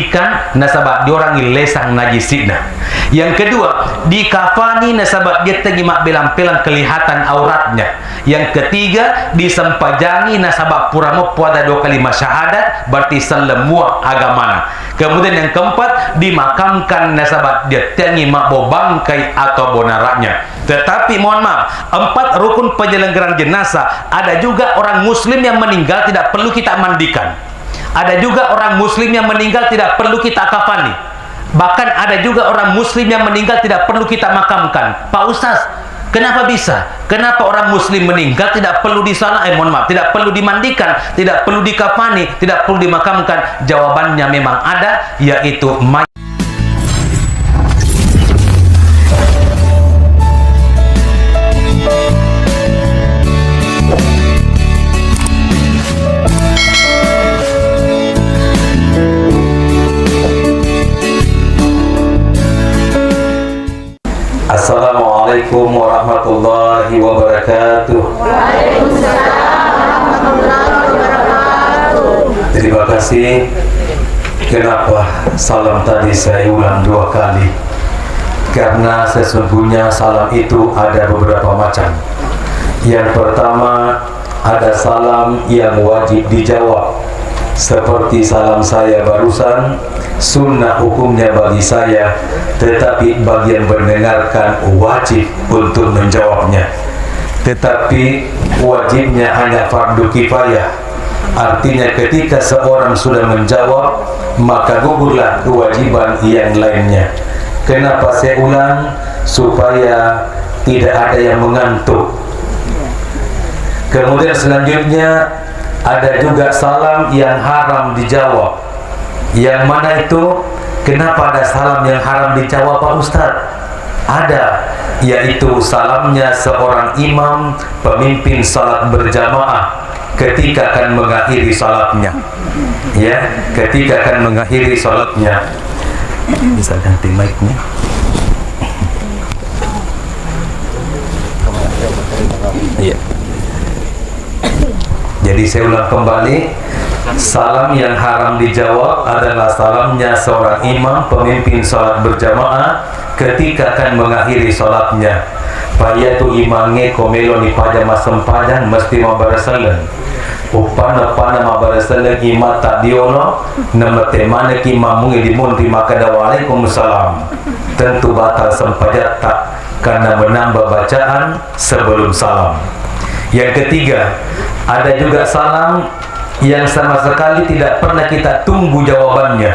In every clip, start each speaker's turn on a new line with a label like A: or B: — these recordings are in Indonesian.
A: dimandikan nasabak diorang lesang najisina. Yang kedua, dikafani nasabak dia tegi mak belang-belang kelihatan auratnya. Yang ketiga, disempajangi nasabak puramo pada 2 kalimat syahadat berarti selemua agamana. Kemudian yang keempat, dimakamkan nasabak dia tegi mak bangkai atau bonaraknya. Tetapi mohon maaf, 4 rukun penyelenggaraan jenazah, ada juga orang muslim yang meninggal tidak perlu kita mandikan. Ada juga orang muslim yang meninggal tidak perlu kita kafani. Bahkan ada juga orang muslim yang meninggal tidak perlu kita makamkan. Pak Ustaz, kenapa bisa? Kenapa orang muslim meninggal tidak perlu mohon maaf, tidak perlu dimandikan, tidak perlu dikafani, tidak perlu dimakamkan? Jawabannya memang ada, yaitu Assalamualaikum warahmatullahi wabarakatuh.
B: Waalaikumsalam warahmatullahi wabarakatuh.
A: Terima kasih. Kenapa salam tadi saya ulang 2 kali? Karena sesungguhnya salam itu ada beberapa macam. Yang pertama, ada salam yang wajib dijawab, seperti salam saya barusan, sunnah hukumnya bagi saya, tetapi bagi yang mendengarkan wajib untuk menjawabnya. Tetapi wajibnya hanya fardu kifayah. Artinya ketika seorang sudah menjawab, maka gugurlah kewajiban yang lainnya. Kenapa saya ulang? Supaya tidak ada yang mengantuk. Kemudian selanjutnya ada juga salam yang haram dijawab. Yang mana itu? Kenapa ada salam yang haram dijawab, Pak Ustadz? Ada, yaitu salamnya seorang imam pemimpin salat berjamaah ketika akan mengakhiri salatnya. Ya, ketika akan mengakhiri salatnya. Bisa ganti mic-nya. Iya. Jadi saya ulang kembali, salam yang haram dijawab adalah salamnya seorang imam pemimpin salat berjamaah ketika akan mengakhiri salatnya. Payatu imange komelo ni pajama sempadan mesti mabarasalan. Upana mabarasalan imat tak diono nametemane ki mamungi dimunti maka waalaikumsalam. Tentu batal sempajat tak karena menambah bacaan sebelum salam. Yang ketiga, ada juga salam yang sama sekali tidak pernah kita tunggu jawabannya.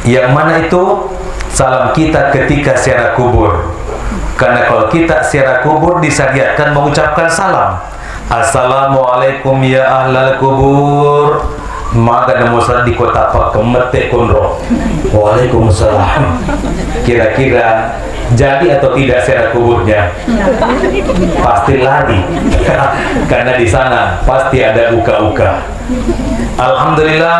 A: Yang mana itu? Salam kita ketika ziarah kubur. Karena kalau kita ziarah kubur disyariatkan mengucapkan salam. Assalamualaikum ya ahlal kubur. Maka namo di kota apa kemetek konro. Waalaikumsalam. Kira-kira jadi atau tidak ziarah kuburnya? Pasti lari. Karena di sana pasti ada uka-uka. Alhamdulillah,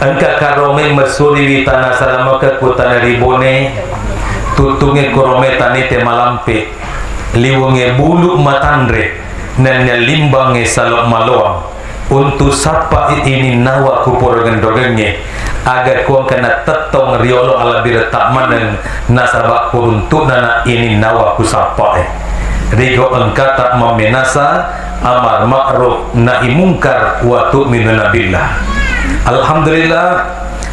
A: engka karome mesuri di tanah salama ke kutana ribone, tutunge korome tani te malampe, liwunge bulu matandre, nanya limbange salok maloang, untuk sapa ini nawa kupur gendogenge, agar kuang kena tetong riolo ala biretak maneng nasabak kuruntuk nana ini nawa kusapa Rigo engka tak memenasa amar ma'ruf nahi mungkar wa tu'minuna billah. Alhamdulillah,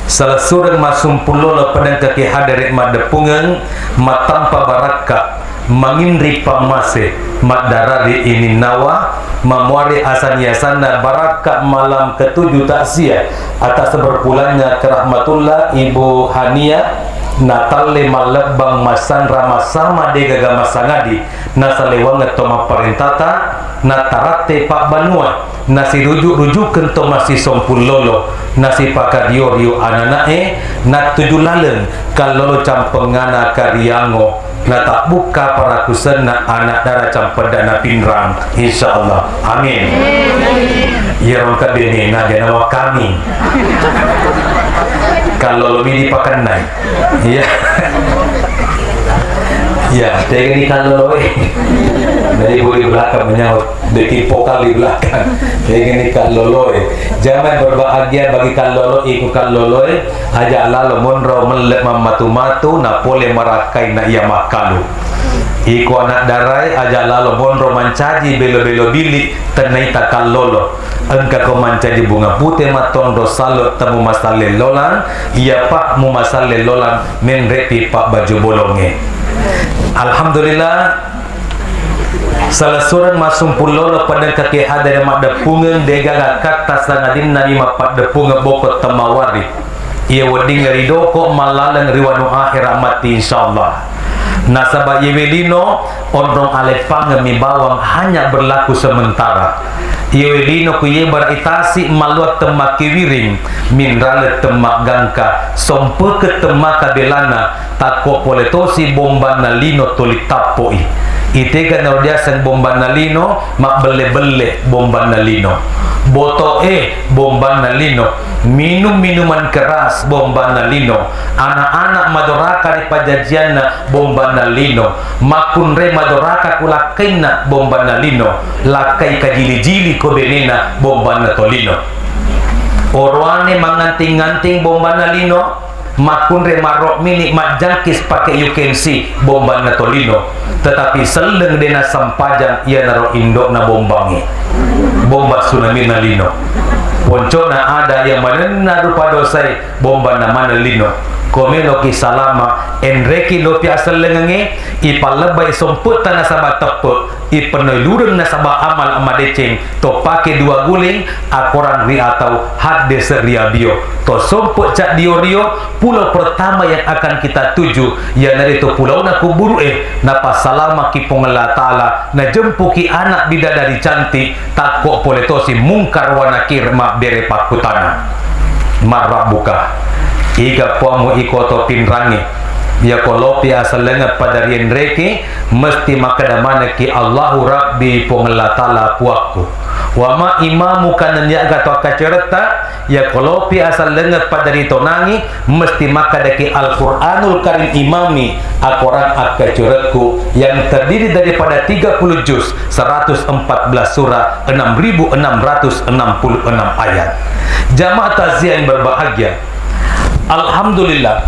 A: salah surang masumpulola pedang kaki hadirik madepungan matampa baraka mangindri pamase madarari ini nawa memuari asan yasana baraka malam ke-7 takziah atas berpulangnya ke rahmatullah Ibu Hania Natal lima lebang masan rama sama de gaga masangadi nasa lewang toma parentata natarate Pak Banua nasi rujuk kento masih sompul lolo nasi pakadio rio ananae nat 7 laleng kalau campengana kariango na tak buka para kusena anak darah campedana pinrang insyaallah amin ya rongka bene na nama kami kalau lebih dipakai naik ya Ya, tega ni kalau dari boleh belakang menyaut deki pokal di belakang. Tega ni kalau jangan berbahagia bagi kalau iku kalau aja lalu monro melek mamatu-matu na pole marakai na ia makalu. Iku anak darai aja lalu monro mancaji belo-belo bilik tenai takal lolo engka ko mancaji bunga putih matong do salot temu masale lolan ia pak mu masale lolan men repi pak baju bolonge. Alhamdulillah salah seorang masum pulolo pada kaki ada yang mak depungan dega kata sangadin nani mapak depungan bokot temawari ia wading rido ko malalang riwanu akhirat mati insyaallah. Nasabah Yewelino ondong alefang mi bawang hanya berlaku sementara. Yewelino kuye beritasi maluat temak kiwiring minrale temak gangka sompe ke temak kabelana takwa poletosi bomba nalino tuli tapoi. Itega naudiasan bomba nalino mak bele-bele bomba nalino. Boto bomba nalino. Minum minuman keras bomba nalino. Anak-anak madoraka di pajajiana bomba nalino. Makunre madoraka kulakaina bomba nalino. Lakai kajili-jili kobenena bomba natolino. Orwane manganting-nganting bomba nalino. Makunre marok mini majangkis pakai you can see bomba natolino. Tetapi seleng dena sampajan ia naro indok na bombangi bomba tsunami nalino. Poncona ada yang mana rupa dosai bomba na manalino. Komelo ki salama enreki lopi asal lengenge ipalebay somput tanah sabah tepe ipenelureng na sabah amal amadeceng to pake dua guling akoran ri atau had deseria bio to somput cak dio pulau pertama yang akan kita tuju ya dari to pulau na kuburu napa salama ki pongela taala na jempuki anak bidadari cantik takko poletosi mungkar wa nakir ma bere pakutana marabuka iga pomu ikoto pinrangi ya kolopi asal lengat pada rien reki mesti makadamana ki Allahu Rabbi pongela taala puakku wama imamu kanan ya gato kacereta ya kolopi asal lengat pada ritonangi mesti makadaki Al-Quranul Karim imami akoran akaceretku yang terdiri daripada 30 juz 114 surah 6666 ayat. Jamaah takziah yang berbahagia, alhamdulillah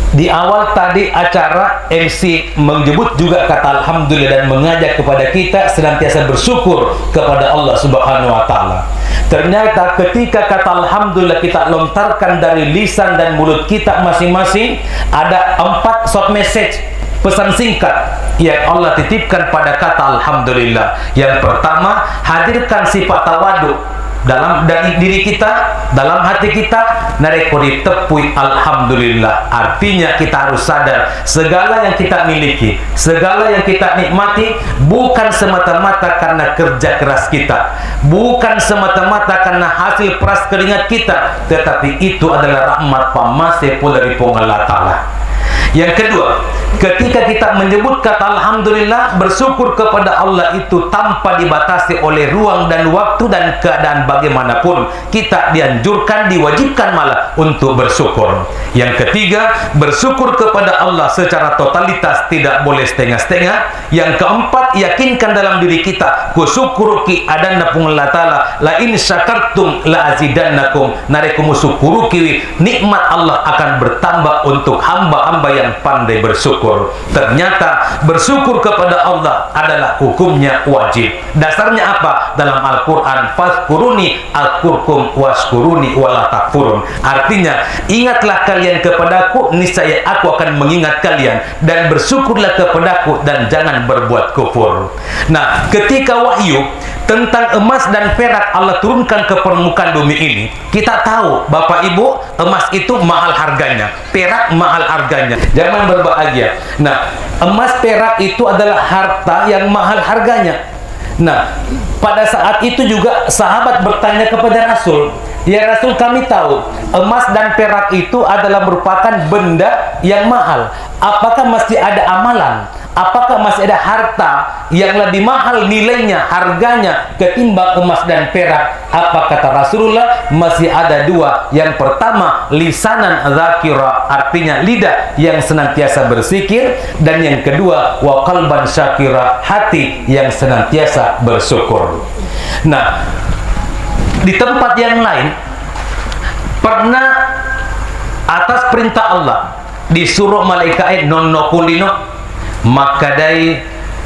A: di awal tadi acara MC menyebut juga kata alhamdulillah dan mengajak kepada kita senantiasa bersyukur kepada Allah Subhanahu wa taala. Ternyata ketika kata alhamdulillah kita lontarkan dari lisan dan mulut kita masing-masing, ada 4 short message, pesan singkat yang Allah titipkan pada kata alhamdulillah. Yang pertama, hadirkan sifat tawadu dalam dari diri kita, dalam hati kita, narekori tepui alhamdulillah. Artinya kita harus sadar segala yang kita miliki, segala yang kita nikmati bukan semata-mata karena kerja keras kita, bukan semata-mata karena hasil peras keringat kita, tetapi itu adalah rahmat pamase pula dari Allah Ta'ala. Yang kedua, ketika kita menyebut kata alhamdulillah, bersyukur kepada Allah itu tanpa dibatasi oleh ruang dan waktu dan keadaan bagaimanapun, kita dianjurkan, diwajibkan malah untuk bersyukur. Yang ketiga, bersyukur kepada Allah secara totalitas, tidak boleh setengah-setengah. Yang keempat, yakinkan dalam diri kita, kusyukuruki adanna pungla ta'ala la in syakartum la azidannakum, narekum syukuruki nikmat Allah akan bertambah untuk hamba-hamba yang pandai bersyukur. Ternyata bersyukur kepada Allah adalah hukumnya wajib. Dasarnya apa? Dalam Al-Quran, fazkuruni azkurkum waskuruni wala takfurun. Artinya, ingatlah kalian kepadaku, niscaya aku akan mengingat kalian, dan bersyukurlah kepadaku dan jangan berbuat kufur. Nah, ketika wahyu tentang emas dan perak Allah turunkan ke permukaan bumi ini, kita tahu Bapak Ibu, emas itu mahal harganya, perak mahal harganya. Jangan berbahagia. Nah, emas perak itu adalah harta yang mahal harganya. Nah, pada saat itu juga sahabat bertanya kepada Rasul, ya Rasul, kami tahu emas dan perak itu adalah merupakan benda yang mahal. Apakah mesti ada amalan? apakah masih ada harta yang lebih mahal nilainya, harganya ketimbang emas dan perak? Apa kata Rasulullah? Masih ada dua. Yang pertama, lisanan dzakira, artinya lidah yang senantiasa berzikir, dan yang kedua, wa qalban syakira, hati yang senantiasa bersyukur. Nah, di tempat yang lain pernah atas perintah Allah disuruh malaikat nonno kulino, maka dari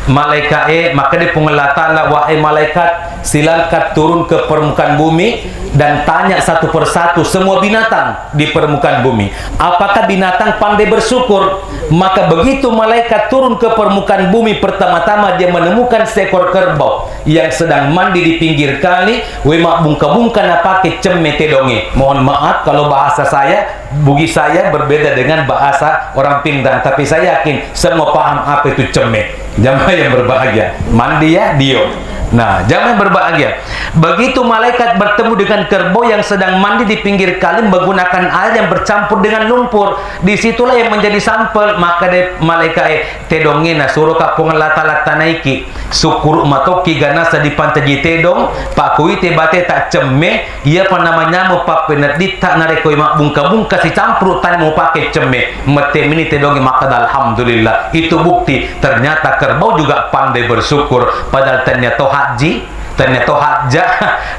A: malaikat maka dia pengelatala, wahai malaikat, silakan turun ke permukaan bumi dan tanya satu persatu semua binatang di permukaan bumi, apakah binatang pandai bersyukur? Maka begitu malaikat turun ke permukaan bumi, pertama-tama dia menemukan seekor kerbau yang sedang mandi di pinggir kali. Wema bungka-bungka na pakai cemme tedonge. Mohon maaf kalau bahasa saya, bugi saya berbeda dengan bahasa orang Pindang, tapi saya yakin semua paham apa itu cemme. Jamaah yang berbahagia, mandi ya dio. Nah, jamaah yang berbahagia, begitu malaikat bertemu dengan kerbau yang sedang mandi di pinggir kali menggunakan air yang bercampur dengan lumpur, disitulah yang menjadi sampel. Maka de malaikat tedongena suruh ka pengelata-lata naiki syukur matoki ganasa di pantaji tedong pak kui te bate tak cemme, ia apa namanya mau pak penerdit tak nareko mak bungka-bungka si campur tan mau pakai cemme mete mini tedongi. Maka alhamdulillah, itu bukti ternyata kerbau juga pandai bersyukur. Padahal ternyata haji, ternyata hajjah,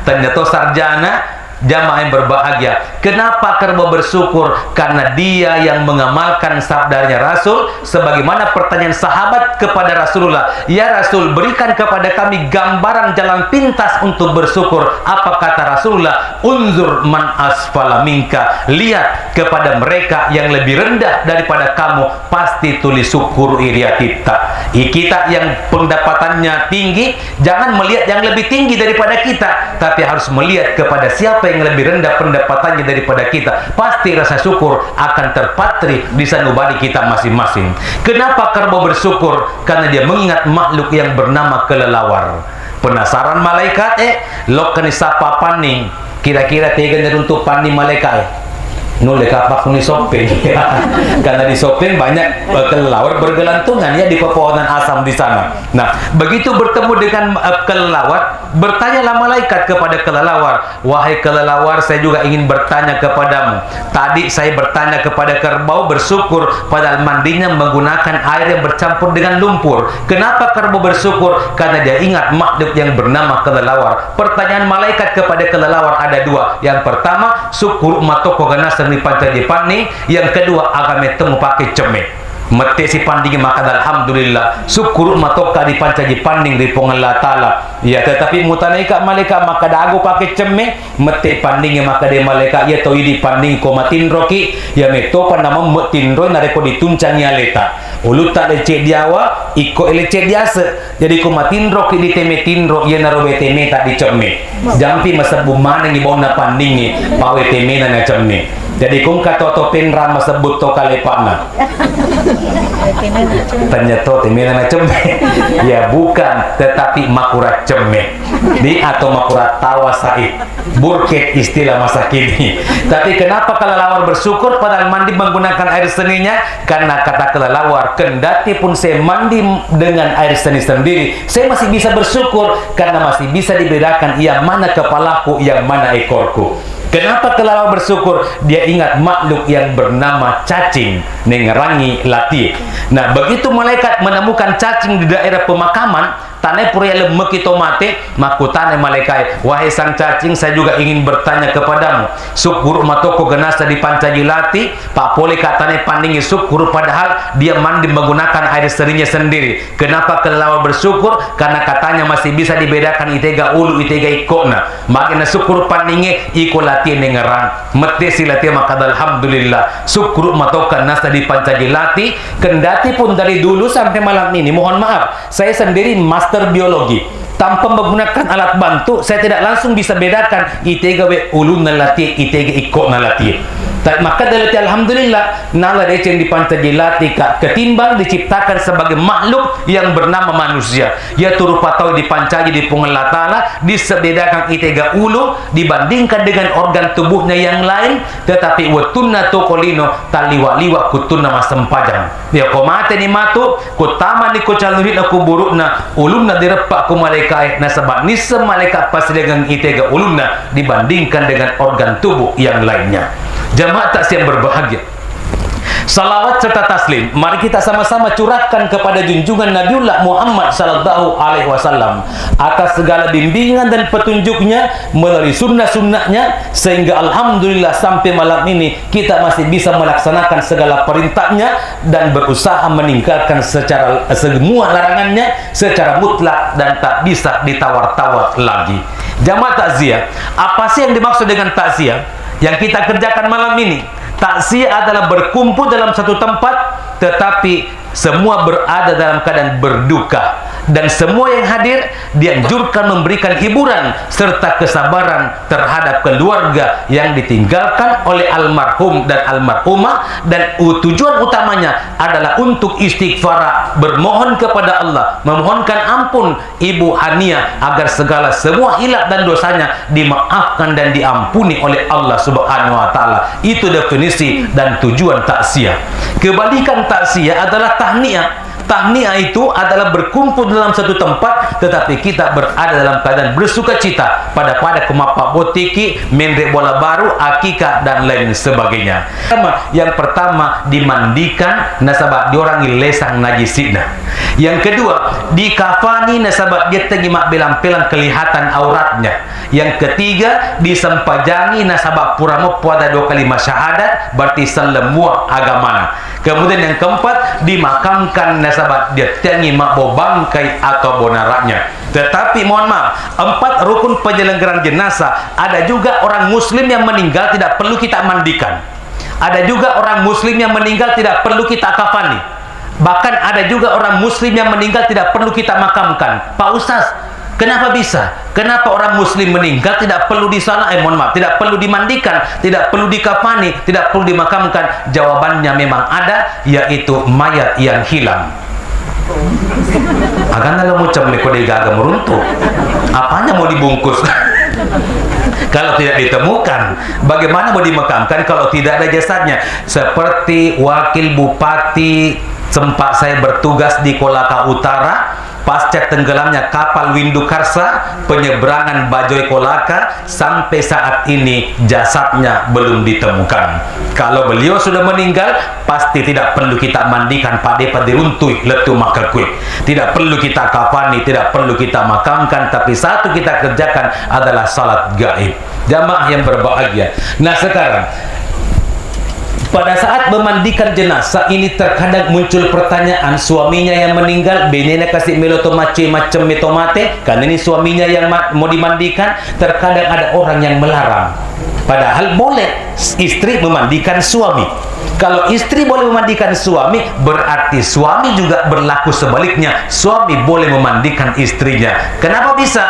A: ternyata sarjana. Jamaah yang berbahagia, kenapa kerbau bersyukur? Karena dia yang mengamalkan sabdanya Rasul, sebagaimana pertanyaan sahabat kepada Rasulullah, ya Rasul, berikan kepada kami gambaran jalan pintas untuk bersyukur. Apa kata Rasulullah? Unzur man asfala minka, lihat kepada mereka yang lebih rendah daripada kamu, pasti tulis syukur iriya kita. Kita yang pendapatannya tinggi, jangan melihat yang lebih tinggi daripada kita, tapi harus melihat kepada siapa yang lebih rendah pendapatannya daripada kita. Pasti rasa syukur akan terpatri di sanubari kita masing-masing. Kenapa kerbau bersyukur? Karena dia mengingat makhluk yang bernama kelelawar. Penasaran malaikat? Lokani sapa paning, kira-kira tega untuk paning malaikat. Nule kapak ni sopeng. Karena di sopeng banyak kelelawar bergelantungan ya di pepohonan asam di sana. Nah, begitu bertemu dengan kelelawar, bertanyalah malaikat kepada kelelawar, wahai kelelawar, saya juga ingin bertanya kepadamu. Tadi saya bertanya kepada kerbau bersyukur padahal mandinya menggunakan air yang bercampur dengan lumpur. Kenapa kerbau bersyukur? Karena dia ingat makhluk yang bernama kelelawar. Pertanyaan malaikat kepada kelelawar ada dua. Yang pertama, syukur matoko ganasa ni pancaji pani. Yang kedua, agame temu pakai ceme mete si panding. Maka alhamdulillah, syukur matoka di pancaji panding di pongalla taala ya. Tetapi mutanaika malaikat maka dago pakai ceme mete panding. Maka de malaikat ya to di panding ko matin roki ya meto pa nama metinro nareko dituncang ya leta uluta lecek diawa iko lecek diase. Jadi ko matin roki di teme tinro ya narobe teme tak di ceme jampi masabu mana ngi bona pandingi pawe teme na ceme. Jadi kung katoto penra masebut to kalepana ternyata teme na ceme ya bukan, tetapi makurat ceme di atau makurat tawa said burket istilah masa kini. Tapi kenapa kelelawar bersyukur padahal mandi menggunakan air seninya? Karena kata kelelawar, kendati pun saya mandi dengan air seni sendiri, saya masih bisa bersyukur karena masih bisa dibedakan yang mana kepalaku, yang mana ekorku. Kenapa kelelawar bersyukur? Dia ingat makhluk yang bernama cacing, nengerangi latih. Nah, begitu malaikat menemukan cacing di daerah pemakaman, tanai pria lemek itu mati, makutane malaikat, wahai sang cacing, saya juga ingin bertanya kepadamu. Syukur matoko genasa di pancajilati, pak pole katane pandingi syukur padahal dia mandi menggunakan air serinya sendiri. Kenapa kelelawar bersyukur? Karena katanya masih bisa dibedakan itega ulu itega ikona. Makanya syukur pandingi iko latih nengerang mete silati. Maka alhamdulillah, syukur matokan nasa di pancajilati. Kendati pun dari dulu sampai malam ini, mohon maaf, saya sendiri master biologi, tanpa menggunakan alat bantu saya tidak langsung bisa bedakan itega we ulun nalati itega ikok nalati. Maka dari alhamdulillah nala receng dipantajilati ketimbang diciptakan sebagai makhluk yang bernama manusia. Ya turu patau dipancaji di pungelah ta'ala, disebedakan itega ulu dibandingkan dengan organ tubuhnya yang lain, tetapi watunna tokolino taliwa-liwa kutuna masempajang. Ya komate ni matu kutama ni kucalurit aku burukna ulumna direpak ku malaikat nasabak nisa malaikat pas dengan itega ulumna dibandingkan dengan organ tubuh yang lainnya. Jamaah takziah berbahagia, salawat serta taslim mari kita sama-sama curahkan kepada junjungan Nabiullah Muhammad sallallahu alaihi wasallam atas segala bimbingan dan petunjuknya melalui sunnah-sunnahnya, sehingga alhamdulillah sampai malam ini kita masih bisa melaksanakan segala perintahnya dan berusaha meninggalkan secara semua larangannya secara mutlak dan tak bisa ditawar-tawar lagi. Jamaah takziah, apa sih yang dimaksud dengan takziah yang kita kerjakan malam ini? Takziah adalah berkumpul dalam satu tempat, tetapi semua berada dalam keadaan berduka, dan semua yang hadir dianjurkan memberikan hiburan serta kesabaran terhadap keluarga yang ditinggalkan oleh almarhum dan almarhumah, dan tujuan utamanya adalah untuk istighfar, bermohon kepada Allah, memohonkan ampun Ibu Hania agar segala semua hilaf dan dosanya dimaafkan dan diampuni oleh Allah Subhanahu wa taala. Itu definisi dan tujuan takziah. Kebalikan takziah adalah tahniah. Tahniah itu adalah berkumpul dalam satu tempat, tetapi kita berada dalam keadaan bersuka cita pada kemapak botiki, mendre bola baru, akikah dan lain sebagainya. Yang pertama dimandikan nasabak diorangi lesang najisina. Yang kedua dikafani nasabak dia tegi mak belang-belang kelihatan auratnya. Yang ketiga disempajangi nasabak puramo pada 2 kalimat syahadat berarti selemua agamana. Kemudian yang keempat dimakamkan nasabak dia tengi mak bangkai atau bonaraknya. Tetapi mohon maaf, 4 rukun penyelenggaraan jenazah, ada juga orang muslim yang meninggal tidak perlu kita mandikan. Ada juga orang muslim yang meninggal tidak perlu kita kafani. Bahkan ada juga orang muslim yang meninggal tidak perlu kita makamkan. Pak Ustaz, kenapa bisa? Kenapa orang muslim meninggal tidak perlu tidak perlu dimandikan, tidak perlu dikafani, tidak perlu dimakamkan? Jawabannya memang ada, yaitu mayat yang hilang. Agan dalam ucap kode gagal meruntuh. Apanya mau dibungkus? Kalau tidak ditemukan, bagaimana mau dimakamkan kalau tidak ada jasadnya? Seperti wakil bupati sempat saya bertugas di Kolaka Utara pasca tenggelamnya kapal Windu Karsa penyeberangan Bajoy Kolaka, sampai saat ini jasadnya belum ditemukan. Kalau beliau sudah meninggal, pasti tidak perlu kita mandikan Pak Depa diruntui letu maka kue. Tidak perlu kita kafani, tidak perlu kita makamkan, tapi satu kita kerjakan adalah salat gaib. Jamaah yang berbahagia. Nah sekarang pada saat memandikan jenazah ini terkadang muncul pertanyaan, suaminya yang meninggal, benenya kasih melotomace macam metomate, kan ini suaminya yang mau dimandikan. Terkadang ada orang yang melarang, padahal boleh istri memandikan suami. Kalau istri boleh memandikan suami, berarti suami juga berlaku sebaliknya, suami boleh memandikan istrinya. Kenapa bisa?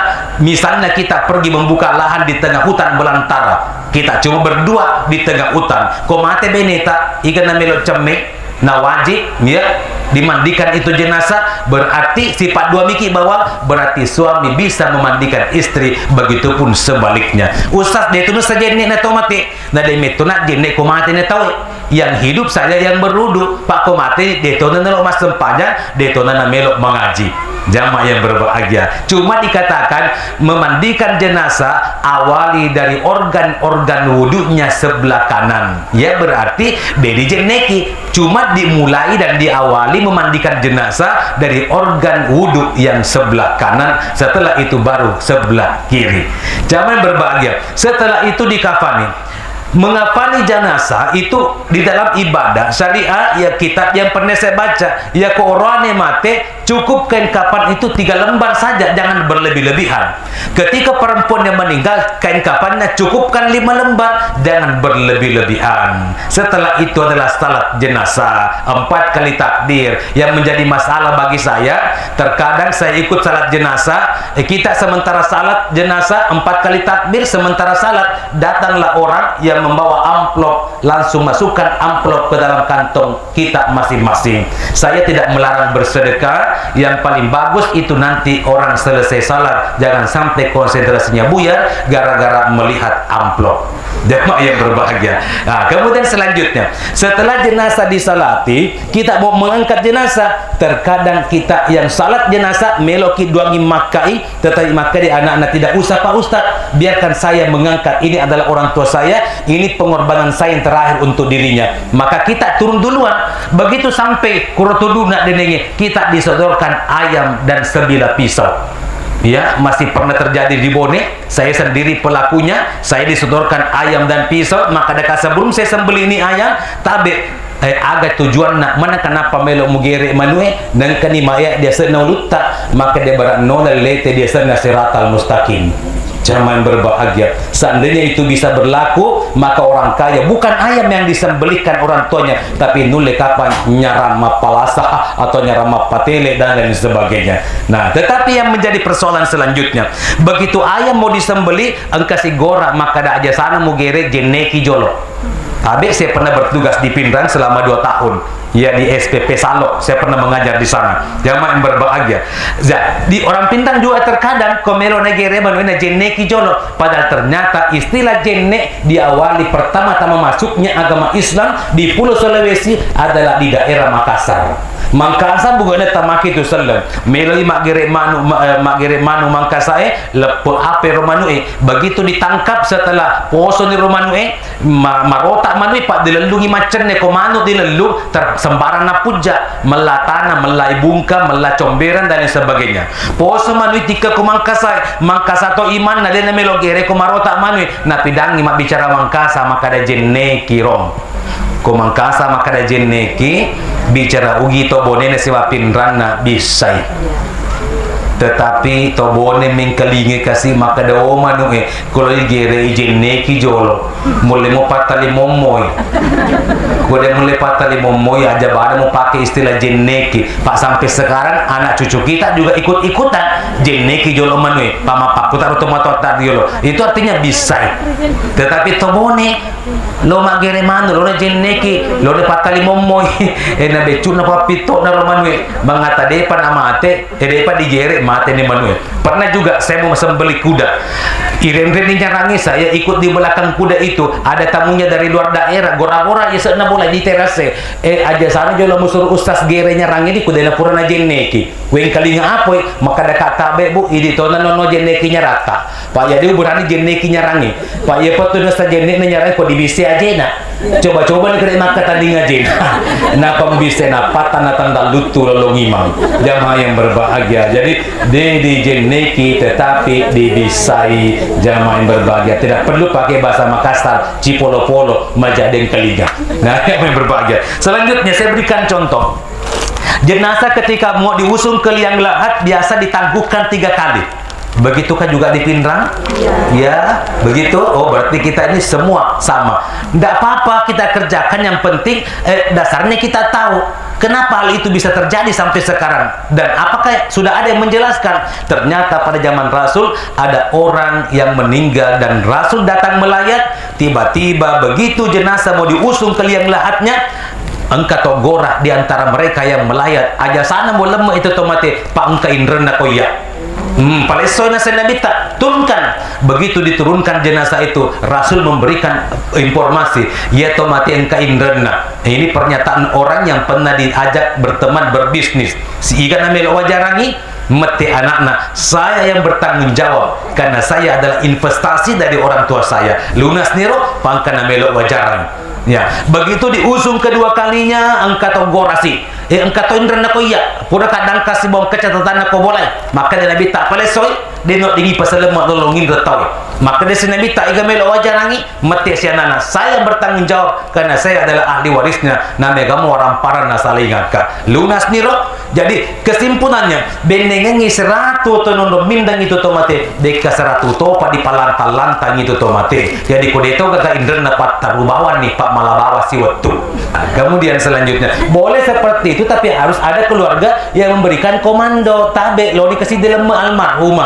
A: Misalnya kita pergi membuka lahan di tengah hutan belantara, kita cuma berdua di tengah hutan, komate beneta ikan melok cemek, nah wajib ya dimandikan itu jenazah, berarti sifat dua miki bawah, berarti suami bisa memandikan istri, begitupun sebaliknya. Ustaz dia itu saja ini netomate, nah dia metuna jenek komate netawe, yang hidup saja yang berudu, pak komate dia itu nelok mas sempanya, dia itu melok mengaji. Jamaah yang berbahagia, cuma dikatakan memandikan jenazah awali dari organ-organ wudhunya sebelah kanan, ya berarti dedi jeneki, cuma dimulai dan diawali memandikan jenazah dari organ wudhu yang sebelah kanan, setelah itu baru sebelah kiri. Jamaah yang berbahagia, setelah itu dikafani. Mengafani jenazah itu di dalam ibadah syariah, ya kitab yang pernah saya baca, ya Qur'ane mate cukup kain kapan itu 3 lembar saja, jangan berlebih-lebihan. Ketika perempuan yang meninggal, kain kafannya cukupkan 5 lembar, jangan berlebih-lebihan. Setelah itu adalah salat jenazah 4 kali takbir. Yang menjadi masalah bagi saya, terkadang saya ikut salat jenazah, kita sementara salat jenazah 4 kali takbir, sementara salat datanglah orang yang membawa amplop, langsung masukkan amplop ke dalam kantong kita masing-masing. Saya tidak melarang bersedekah, yang paling bagus itu nanti orang selesai salat jangan sampai konsentrasinya buyar gara-gara melihat amplop. Jemaah yang berbahagia. Nah, kemudian selanjutnya, setelah jenazah disalati, kita mau mengangkat jenazah. Terkadang kita yang salat jenazah meloki duangi makai, tetapi makai anak-anak tidak usah Pak Ustaz, biarkan saya mengangkat. Ini adalah orang tua saya, ini pengorbanan saya yang terakhir untuk dirinya. Maka kita turun duluan. Begitu sampai kurutuduna denenge, kita disodorkan ayam dan sebilah pisau. Ya, masih pernah terjadi di Bone. Saya sendiri pelakunya. Saya disodorkan ayam dan pisau. Maka dekat sebelum saya sembelih ini ayam, tabe agak tujuan nak mana kenapa melo mugere manue dan kani maya dia senau lutta, maka dia beranona lete dia senau siratal mustaqim. Jangan berbahagia. Seandainya itu bisa berlaku, maka orang kaya bukan ayam yang disembelihkan orang tuanya, tapi nule kapan nyarama palasa atau nyarama patele dan lain sebagainya. Nah, tetapi yang menjadi persoalan selanjutnya, begitu ayam mau disembelih, kasih gora, maka ada aja sana mugere jeneki jolo. Abe saya pernah bertugas di Pindrang selama 2 tahun. Ya, di SPP Salok saya pernah mengajar di sana. Jamaah yang berbahagia. Di orang Pintang juga terkadang komelo negere manuena jeneki jolo. Padahal ternyata istilah jenek diawali pertama-tama masuknya agama Islam di Pulau Sulawesi adalah di daerah Makassar. Mangkasa bukan ada tamaki itu selam. Meloi magere manu mangkasae lepo ape romanue. Begitu ditangkap setelah poso ni romanue, marota manui pak dilelungi macenne komano dilelu tersembaran na puja, melatana, melai bungka, melacomberan dan lain sebagainya. Poso manui tika ko mangkasae, mangkasa to iman na dena melogere ko marota manui, na pidangi mak bicara mangkasa maka ada jenne kirong. Ko mangkasa maka ada jenneki bicara ugi to bonene sewa pinrana bisai. Tetapi to bone mingkalingi kasih maka da manu kalau igere jenneki jolo mulai mau patali momoy. Kode mulai patali momoy aja baru mau pakai istilah jenneki. Pak sampai sekarang anak cucu kita juga ikut-ikutan jenneki jolo manu pamapak putar otomatis jolo. Itu artinya bisai. Tetapi to bone lo magere manu lo jenneki lo de patali momoy na becu na papito na romanwe mangata depan amate depan digere mate ni manue. Pernah juga saya mau sembelih kuda, iren-iren nyarangi saya ikut di belakang kuda itu, ada tamunya dari luar daerah, gora-gora ya sana boleh di terase aja sana jolo musur ustaz gere nyarangi di kuda na purana jenneki wen kalinga apoy maka da kata be bu idi to nono jenneki nyarata pak ya dia berani jenneki nyarangi pak ya patu nasta jenneki nyarangi ko di bisi aja na coba-coba ni kena maka tanding aja na pembisi na patana tanda lutu lolong imam. Jamaah yang berbahagia, jadi di jenneki tetapi dibisai. Jamaah yang berbahagia, tidak perlu pakai bahasa Makassar cipolo-polo majadeng keliga. Nah, yang berbahagia. Selanjutnya saya berikan contoh. Jenazah ketika mau diusung ke liang lahat biasa ditangguhkan 3 kali. Begitukah juga di Pindrang? Ya, begitu. Oh, berarti kita ini semua sama. Tidak apa-apa kita kerjakan, yang penting dasarnya kita tahu kenapa hal itu bisa terjadi sampai sekarang, dan apakah sudah ada yang menjelaskan. Ternyata pada zaman Rasul ada orang yang meninggal dan Rasul datang melayat, tiba-tiba begitu jenazah mau diusung ke liang lahatnya, engka togorah di antara mereka yang melayat aja sana mau lemah itu tomate pak engka indrena koya. Palesona senabita turunkan. Begitu diturunkan jenazah itu, Rasul memberikan informasi, ya tomate engka indrena. Ini pernyataan orang yang pernah diajak berteman berbisnis. Si ikan amel wajarangi mete anakna, saya yang bertanggung jawab karena saya adalah investasi dari orang tua saya. Lunas niro pangkana melok wajaran. Ya, begitu diusung kedua kalinya engka togorasi. Engka to indra nako iya. Pura kadang kasih bom kecatatan nako boleh. Maka dia nabi tak palesoy, dia nok dingi pasal lemak tolongin retau. Maka dia Nabi tak iga melo wajah nangi mati sianana. Saya bertanggung jawab karena saya adalah ahli warisnya. Name kamu orang parana salingaka. Lunas niro. Jadi kesimpulannya benengengi 100 tonondo mindang itu tomate deka 100 topa di palantang-lantang itu tomate. Jadi kode itu kata Indra dapat tarubawan nih Pak Malabawa si waktu. Nah, kemudian selanjutnya boleh seperti itu tapi harus ada keluarga yang memberikan komando. Tabe lo dikasih dalam almarhum.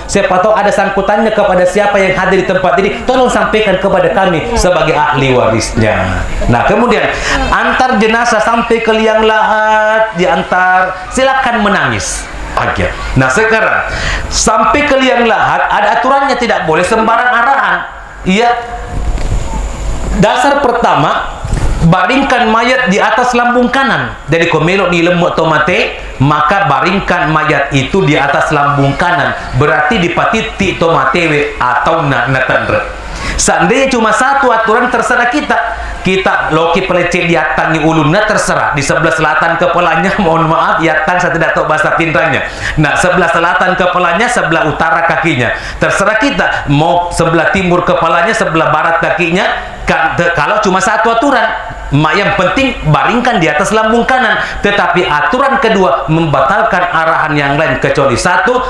A: Siapa tahu ada sangkutannya kepada siapa yang hadir di tempat ini, tolong sampaikan kepada kami sebagai ahli warisnya. Nah, kemudian antar jenazah sampai ke liang lahat, diantar, silakan menangis. Bahagia. Nah, sekarang sampai ke liang lahat ada aturannya, tidak boleh sembarang arahan. Iya. Dasar pertama, baringkan mayat di atas lambung kanan. Jadi komelo ni lemuk tomate, maka baringkan mayat itu di atas lambung kanan. Berarti dipatiti tomatewe atau natandre. Seandainya cuma satu aturan, terserah kita loki pelecet yatang di ulunnya, terserah. Di sebelah selatan kepalanya, mohon maaf yatang saya tidak tahu bahasa pintarnya. Nah, sebelah selatan kepalanya, sebelah utara kakinya, terserah kita. Mau sebelah timur kepalanya, sebelah barat kakinya. Kalau cuma satu aturan, yang penting baringkan di atas lambung kanan. Tetapi aturan kedua membatalkan arahan yang lain kecuali satu.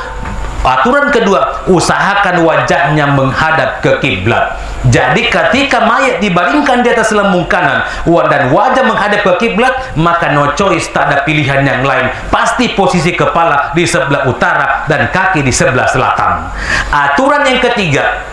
A: Aturan kedua, usahakan wajahnya menghadap ke kiblat. Jadi ketika mayat dibaringkan di atas lambung kanan dan wajah menghadap ke kiblat, maka no choice, tak ada pilihan yang lain. Pasti posisi kepala di sebelah utara dan kaki di sebelah selatan. Aturan yang ketiga,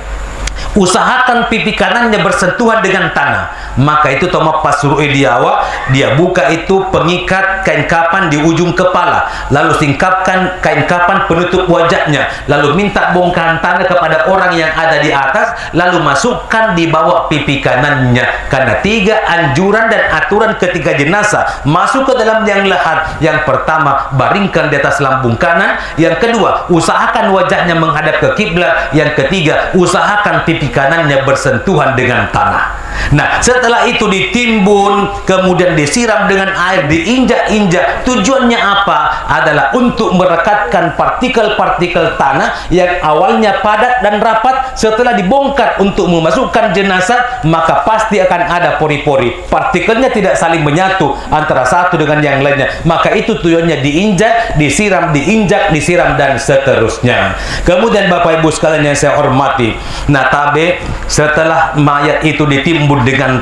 A: usahakan pipi kanannya bersentuhan dengan tanah. Maka itu toma pasuru ediawa, dia buka itu pengikat kain kapan di ujung kepala, lalu singkapkan kain kapan penutup wajahnya, lalu minta bongkahan tanah kepada orang yang ada di atas, lalu masukkan di bawah pipi kanannya. Karena 3 anjuran dan aturan ketika jenazah masuk ke dalam liang lahat. Yang pertama, baringkan di atas lambung kanan. Yang kedua, usahakan wajahnya menghadap ke kiblat. Yang ketiga, usahakan pipi kanannya bersentuhan dengan tanah. Nah, setelah itu ditimbun, kemudian disiram dengan air, diinjak-injak. Tujuannya apa? Adalah untuk merekatkan partikel-partikel tanah yang awalnya padat dan rapat. Setelah dibongkar untuk memasukkan jenazah, maka pasti akan ada pori-pori. Partikelnya tidak saling menyatu antara satu dengan yang lainnya. Maka itu tujuannya diinjak, disiram, diinjak, disiram, dan seterusnya. Kemudian Bapak Ibu sekalian yang saya hormati, nah tabe setelah mayat itu ditimbun dengan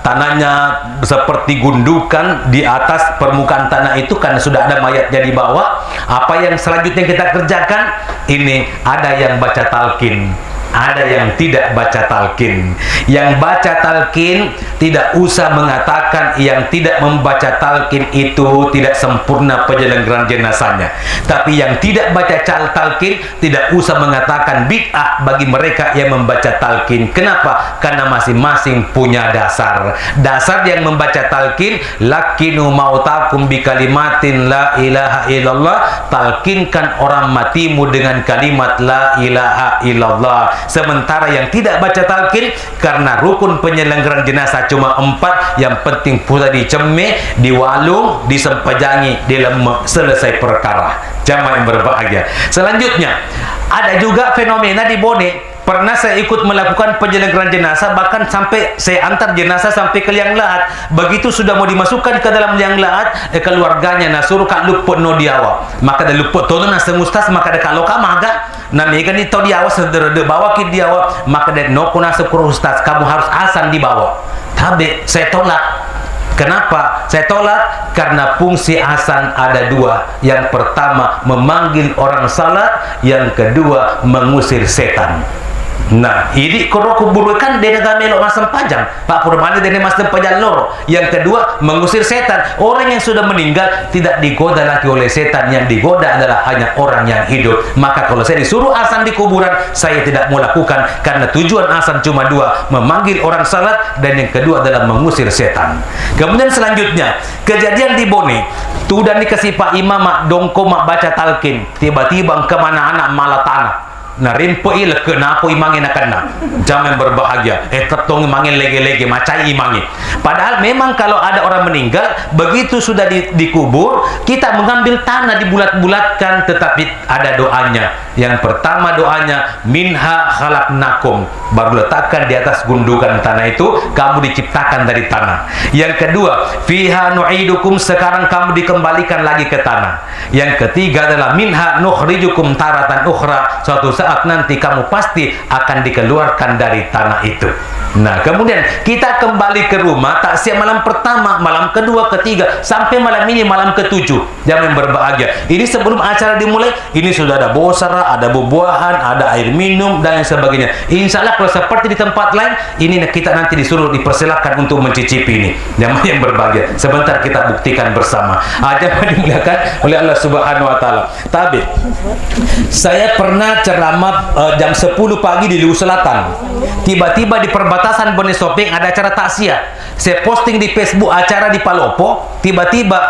A: tanahnya seperti gundukan di atas permukaan tanah itu, karena sudah ada mayatnya di bawah. Apa yang selanjutnya kita kerjakan? Ini ada yang baca talqin, ada yang tidak baca talqin. Yang baca talqin tidak usah mengatakan yang tidak membaca talqin itu tidak sempurna penyelenggaraan jenazahnya. Tapi yang tidak baca talqin tidak usah mengatakan bid'ah bagi mereka yang membaca talqin. Kenapa? Karena masing-masing punya dasar. Dasar yang membaca talqin, lakinu mautakum bi kalimatin la ilaha illallah. Talqinkan orang matimu dengan kalimat la ilaha illallah. Sementara yang tidak baca talqin, karena rukun penyelenggaraan jenazah cuma 4, yang penting pula dicemeh, diwalung, disempejangi, selesai perkara. Jamaah yang berbahagia. Selanjutnya, ada juga fenomena di Bone. Pernah saya ikut melakukan penyelenggaraan jenazah, bahkan sampai saya antar jenazah sampai ke liang lahat. Begitu sudah mau dimasukkan ke dalam liang lahat, keluarganya nasuruh kak luput no diawa. Maka ada luput tono nasa mustas, maka ada kalau kamaga nami kan itu diawa sederhana bawa ke diawa, maka ada no kuna sepuluh ustaz, kamu harus asan di bawah. Tapi saya tolak. Kenapa saya tolak? Karena fungsi azan ada 2. Yang pertama memanggil orang salat, yang kedua mengusir setan. Nah, ini kalau kuburukan dia dengan melok masam panjang, Pak Purmani dia masam panjang loro. Yang kedua mengusir setan. Orang yang sudah meninggal tidak digoda lagi oleh setan, yang digoda adalah hanya orang yang hidup. Maka kalau saya disuruh azan di kuburan, saya tidak mau lakukan, karena tujuan azan cuma 2, memanggil orang salat, dan yang kedua adalah mengusir setan. Kemudian selanjutnya kejadian di Bone, tuh dan dikasih Pak Imam mak dongko mak baca talqin, tiba-tiba kemana anak malah tanah. Nah, rimpo ile kenapa imangin akan jangan berbahagia. Ketong imangin lege-lege macai imangi. Padahal memang kalau ada orang meninggal, begitu sudah dikubur, kita mengambil tanah dibulat-bulatkan, tetapi ada doanya. Yang pertama doanya, minha khalaqnakum, baru letakkan di atas gundukan tanah itu, kamu diciptakan dari tanah. Yang kedua, fiha nu'idukum, sekarang kamu dikembalikan lagi ke tanah. Yang ketiga adalah minha nukhrijukum taratan ukhra, suatu saat nanti kamu pasti akan dikeluarkan dari tanah itu. Nah, kemudian kita kembali ke rumah, taksiah malam pertama, malam kedua, ketiga, sampai malam ini malam ketujuh. Jangan berbahagia. Ini sebelum acara dimulai, ini sudah ada bosara, ada buah-buahan, ada air minum, dan yang sebagainya. Insya Allah kalau seperti di tempat lain, ini kita nanti disuruh dipersilakan untuk mencicipi ini. Jangan yang berbahagia. Sebentar kita buktikan bersama. Jangan dimuliakan oleh Allah Subhanahu Wa Taala. Tapi saya pernah ceramah jam 10 pagi di Luwu Selatan. Tiba-tiba di perbatasan Bone Sopeng ada acara takziah. Saya posting di Facebook acara di Palopo. Tiba-tiba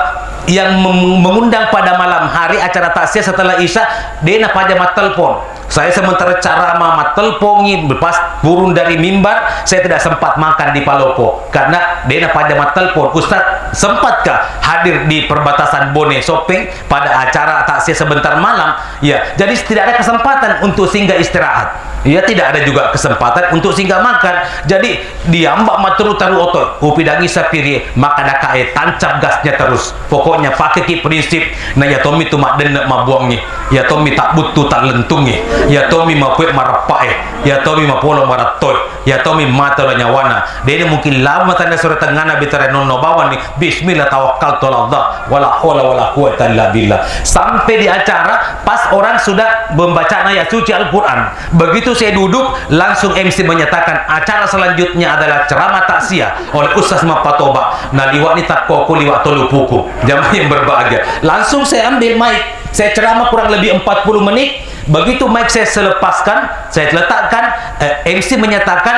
A: yang mengundang pada malam hari acara takziah setelah Isya, dia pajamat telepon. Saya sementara ceramah telpongi, lepas turun dari mimbar, saya tidak sempat makan di Palopo karena dia pajamat telepon. Ustaz, sempatkah hadir di perbatasan Bone Sopeng pada acara takziah sebentar malam? Ya, jadi tidak ada kesempatan untuk singgah istirahat. Ya, tidak ada juga kesempatan untuk singgah makan. Jadi diambak maturu taruh otot upidangi sapiri maka dakae tancap gasnya terus. Pokoknya pakai ki prinsip na ya tomi tu mak denek mabuangi, ya tomi tak butuh tak lentungi, ya tomi mapuek marapae, ya tomi mapolo maratoy, ya tomi mata la nyawana. Dia mungkin lama tanda surat tengana bitare nonno bawan ni bismillah tawakkaltu ala Allah wala haula wala quwata illa billah. Sampai di acara pas orang sudah membaca ayat suci Al-Qur'an. Begitu saya duduk, langsung MC menyatakan acara selanjutnya adalah ceramah takziah oleh Ustaz Mapatoba. Nah, liwat ni tak koko liwat tolupuku. Jamaah yang berbahagia. Langsung saya ambil mic. Saya ceramah kurang lebih 40 menit. Begitu mic saya selepaskan, saya letakkan, MC menyatakan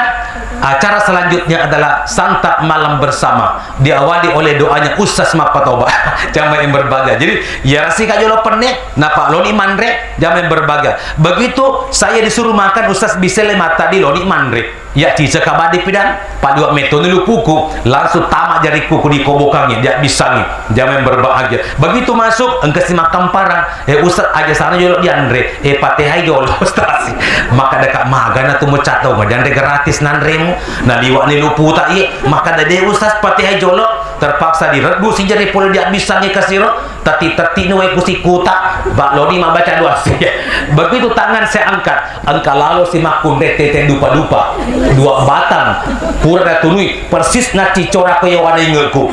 A: acara selanjutnya adalah santap malam bersama, diawali oleh doanya Ustaz Mapatoba. Jamaah yang berbahagia. Jadi ya rasika jolo perne napa loni mandre, jamaah yang berbahagia. Begitu saya disuruh makan, Ustaz Bisele mata di loni mandre. Ya cisa kabadi pidan padua metode lu puku langsung tamak jari kuku di kobokangnya dia bisangi. Jamaah yang berbahagia. Begitu masuk engke si makam parang, Ustaz aja sana jolo di Andre, patehai jolo Ustaz. Maka dekat magana tu mecato ngajande gratis nandremu. Nah liwak ni lu puta iye, maka dade Ustaz patehai jolo terpaksa diredu si jari pula dia bisangi kasiro tati nuwe kusi kuta bak loni ma baca dua sih. Begitu tangan saya angkat, angka lalu si makun tete dupa-dupa dua batang pura tunui persis na cicora ko yang ada ingatku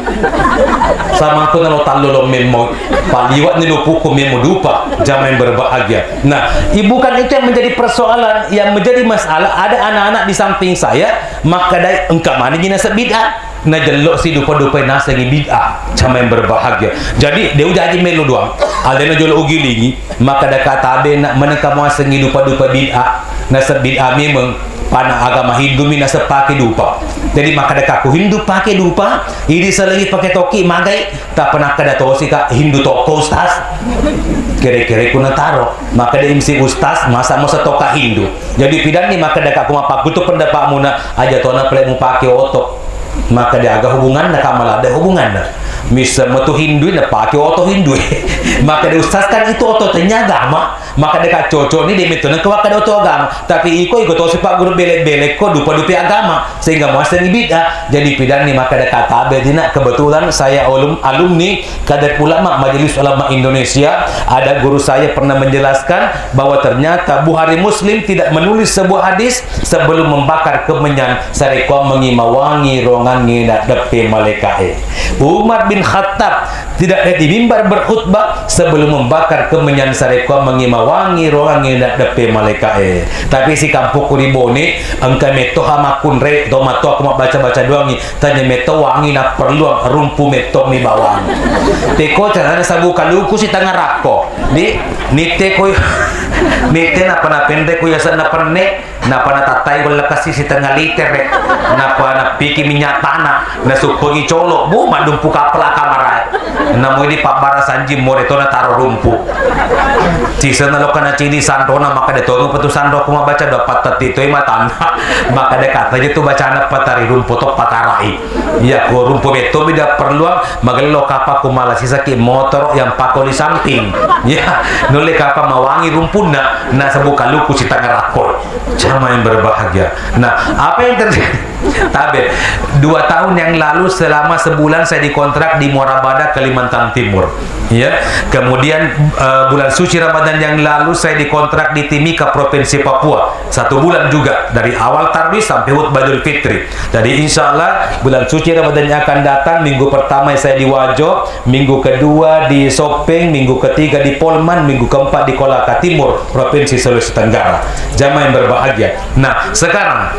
A: sama aku nalo talo lo memo paliwat ni lupu ko memo dupa. Jamaah yang berbahagia. Nah, bukan itu yang menjadi persoalan. Yang menjadi masalah ada anak-anak di samping saya maka dai engkau mana jina sebid'ah na jelok si dupa-dupa nasa ngi bid'ah. Jamaah yang berbahagia. Jadi dia udah aja melu doang ada na jolo ugi lagi maka da kata be nak meneka mau sengi dupa-dupa bid'ah na sebid'ah memang pana agama Hindu mina sepake dupa. Jadi maka deka aku Hindu pakai dupa, ini selagi pakai toki magai tak pernah kada tosi ka Hindu toko Ustaz. Kira-kira kuna taro, maka dia imsi Ustaz masa mau setoka Hindu. Jadi pidan ni maka deka aku mapak butuh pendapat muna aja tona plek mu pakai otok. Maka dia agak hubungan nak kamal ada hubungan dah. Misal metu Hindu nak pakai oto Hindu. Maka dia Ustaz kan itu ototnya agama. Maka dia cocok ni dia metu nak kawak ada oto agama. Tapi iko toh sepak guru belek-belek ko dupa-dupi agama sehingga muasir bid'ah. Jadi pidan ni maka dia kata bedina kebetulan saya alumni kadar ulama Majelis Ulama Indonesia. Ada guru saya pernah menjelaskan bahwa ternyata Bukhari Muslim tidak menulis sebuah hadis sebelum membakar kemenyan sareko mengimawangi rongangi nak depe malaikat. Umar bin Khattab tidak ada di mimbar berkhutbah sebelum membakar kemenyan sareko mengimawangi rongangi nak depe malaikat. Tapi si kampung kuribone engkau meto hamakun re do mato aku mau baca-baca doang ni tanya meto wangi nak perlu rumpu meto mi bawang. Teko cara sabu kaluku si tengah rako. Ni teko nite na pana pendek ko yasa na perne na pana tatay wala kasi si tengah liter na pana piki minyak tanah na supongi colo bu madumpu kapla kamara namu di Pak Barasanji mau detona taruh rumput cisa nalo kana cini sandona maka detongo petu sando kuma baca dapat tati itu tanda maka dekat aja tuh baca anak patari rumput atau patarai ya ko rumput beto beda perluang magalo kapa kumala sisa ki motor yang pakoli samping ya nole kapa mawangi rumputna na sebuka luku cita ngerakor jamaah yang berbahagia. Nah apa yang terjadi tabe 2 tahun yang lalu selama sebulan saya dikontrak di Morabada Kalimantan Timur ya kemudian bulan suci Ramadan yang lalu saya dikontrak di Timika Provinsi Papua 1 bulan juga dari awal Tarwih sampai Idul Fitri. Jadi insya Allah bulan suci Ramadan yang akan datang minggu pertama saya di Wajo, minggu kedua di Sopeng, minggu ketiga di Polman, minggu keempat di Kolaka Timur Provinsi Sulawesi Tenggara. Jamaah yang berbahagia. Nah sekarang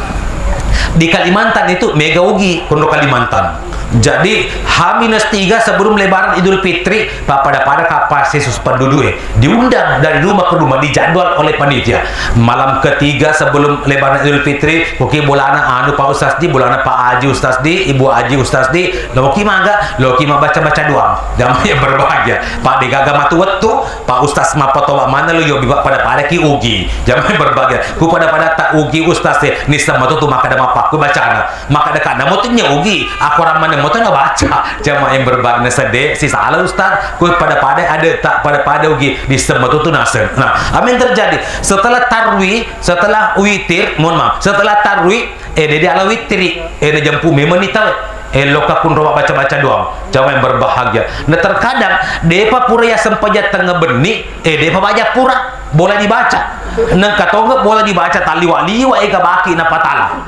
A: di Kalimantan itu mega ugi kondo Kalimantan. Jadi H-3 sebelum lebaran Idul Fitri pada kapasitas penduduk diundang dari rumah ke rumah dijadwal oleh panitia. Malam ketiga sebelum lebaran Idul Fitri oke bolana anu Pak Ustaz di bolana Pak Haji Ustaz di Ibu Haji Ustaz di loki mangga loki mah baca-baca doang. Jamaah yang berbahagia. Pak digaga matu wetu Pak Ustaz mah foto mana lo yo pada ki ugi. Jamaah yang berbahagia. Ku pada tak ugi Ustaz teh nisa matu tu maka ada mapak ku bacana. Maka ada kana motunya ugi aku ramana motor nggak baca. Jamaah yang berbahagia sede si salah Ustaz ku pada ada tak pada ugi di sematu tu nasen. Nah apa yang terjadi setelah tarwih setelah witir mohon maaf setelah tarwih dia ala witri dia jampu memenita loka pun roba baca-baca doang. Jamaah yang berbahagia. Nah terkadang depa pura ya sempajat tengah benih depa baca pura boleh dibaca nang katonga boleh dibaca taliwa-liwa eka baki na patala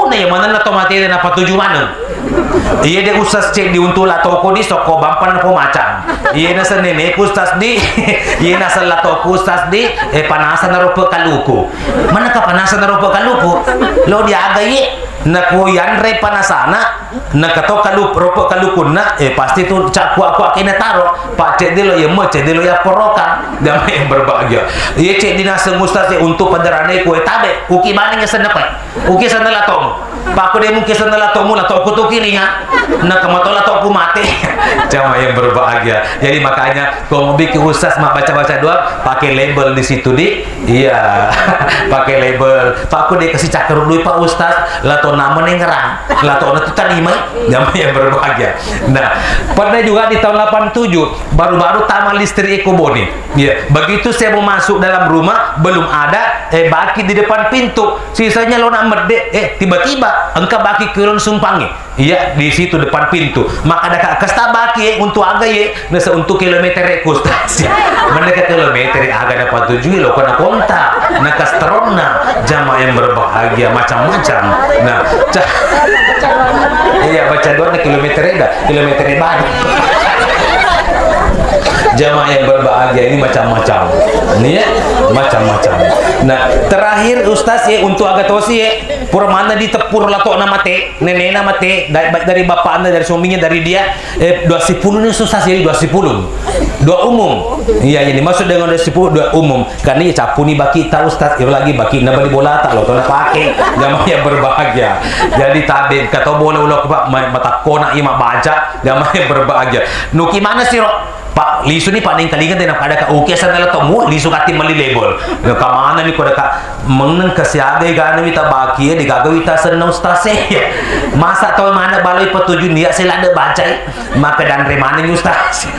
A: na yang mana na tomate na patuju mana iya de Ustaz cek di untula toko di soko bampan po macam iya na sa nene Ustaz di iya na sa latoko Ustaz di panasan na rupa kaluko mana ka panasan na rupa kaluko lo diaga ye na kuyan re panasana na kato rupa kalukun na pasti tu cak aku akina taro pak cek dilo ya mo cek dilo ya porokan. Jamaah yang berbahagia iya cek dinasa Ustaz untuk penderane kue tabe uki maning senepe uki sandala tomu pak aku deh mungkin sandala tomu lah toku tu kiringa na kamatola toku mati. Jamaah yang berbahagia. Jadi makanya kalau mau bikin Ustaz mah baca-baca doang pakai label di situ di iya pakai label pak aku deh kasih cakar dulu Pak Ustaz lah to nama nih ngerang lah to itu terima. Jamaah yang berbahagia. Nah pernah juga di tahun 87 baru-baru taman listrik Ekoboni ya begitu saya mau masuk dalam rumah belum ada baki di depan pintu sisanya lo nak merde tiba-tiba engkau baki kirun sumpangi iya di situ depan pintu maka ada kasta baki untuk aga ye nasa untuk kilometer Ustaz mereka kilometer aga dapat tujuh lo kena kontak na kastrona. Jamaah yang berbahagia macam-macam. Nah iya baca doang kilometer banyak. Jamaah yang berbahagia ini macam-macam ini ya macam-macam. Nah terakhir Ustaz ya untuk agak tosi ya pura mana ditepur lato nama te nenek nama te dari bapak anda dari suaminya dari dia 20 ini Ustaz jadi 20 dua umum iya ini maksud dengan 20 dua umum karena ya capuni baki tahu Ustaz itu lagi baki nabali bola tak lo tuh pakai. Jamaah yang berbahagia. Jadi tadi kata bola ulah mata kona ima baca. Jamaah yang berbahagia. Nuki mana sih Pak lisu ni paling kali kan ada ka oke sana temu lisu kati mali label na kamana ni ko ka mengen kasiade gana wita baki di gaga wita senang Ustaz masa tau mana baloi petuju dia selada baca maka dan remane ni Ustaz.